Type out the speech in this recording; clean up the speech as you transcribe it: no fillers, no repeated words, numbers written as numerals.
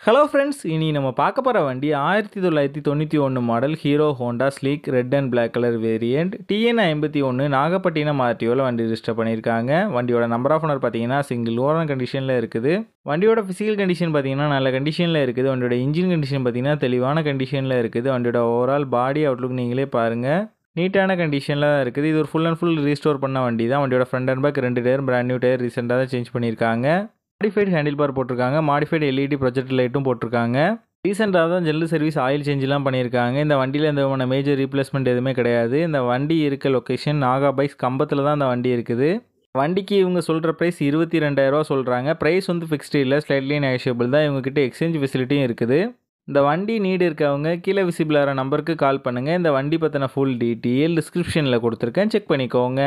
Hello friends, இனி நம்ம பார்க்க போகிற வண்டி 1991 model Hero Honda Sleek red and black colour variant TN 51 Nagapattinam ஆர்டிஓவில் வண்டி ரிஜிஸ்டர் பண்ணியிருக்காங்க. வண்டியோட நம்பர் ஆஃப் ஓனர் பார்த்தீங்கன்னா சிங்கிள் ஓனர் கண்டிஷனில் இருக்குது. வண்டியோட ஃபிசிக்கல் கண்டிஷன் பார்த்தீங்கன்னா நல்ல கண்டிஷனில் இருக்குது. வண்டியோட இன்ஜின் கண்டிஷன் பார்த்தீங்கன்னா தெளிவான கண்டிஷனில் இருக்குது. வண்டியோட ஓவரால் பாடி அவுட்லுக் நீங்களே பாருங்கள், நீட்டான கண்டிஷனில் தான் இருக்குது. இது ஒரு ஃபுல் அண்ட் ஃபுல் ரீஸ்டோர் பண்ண வண்டி தான். வண்டியோட front and back 2 tyre brand new tyre ரீசெண்டாக தான் சேஞ்ச் பண்ணியிருக்காங்க. மாடிஃபைடு ஹேண்டில் பார் போட்டிருக்காங்க. மாடிஃபைடு LED ப்ரொஜெக்டர் லைட்டும் போட்டிருக்காங்க. ரீசெண்டாக தான் ஜெல்லு சர்வீஸ் ஆயில் சேஞ்செலாம் பண்ணியிருக்காங்க. இந்த வண்டியில் எந்த விதமான மேஜர் ரீப்ளேஸ்மெண்ட் எதுவுமே கிடையாது. இந்த வண்டி இருக்க லொக்கேஷன் நாகா பைக்ஸ் கம்பத்தில் தான் இந்த வண்டி இருக்குது. வண்டிக்கு இவங்க சொல்கிற ப்ரைஸ் 22,000 சொல்கிறாங்க. ப்ரைஸ் வந்து ஃபிக்ஸ்டு இல்லை, ஸ்லைட்லி நெகோஷியபிள் தான். இவங்ககிட்ட எக்ஸ்சேஞ்ச் ஃபெசிலிட்டியும் இருக்குது. இந்த வண்டி நீடு இருக்கவங்க கீழே விசிபிள் ஆகிற நம்பருக்கு கால் பண்ணுங்கள். இந்த வண்டி பற்றின ஃபுல் டீட்டெயில் டிஸ்கிரிப்ஷனில் கொடுத்துருக்கேன், செக் பண்ணிக்கோங்க.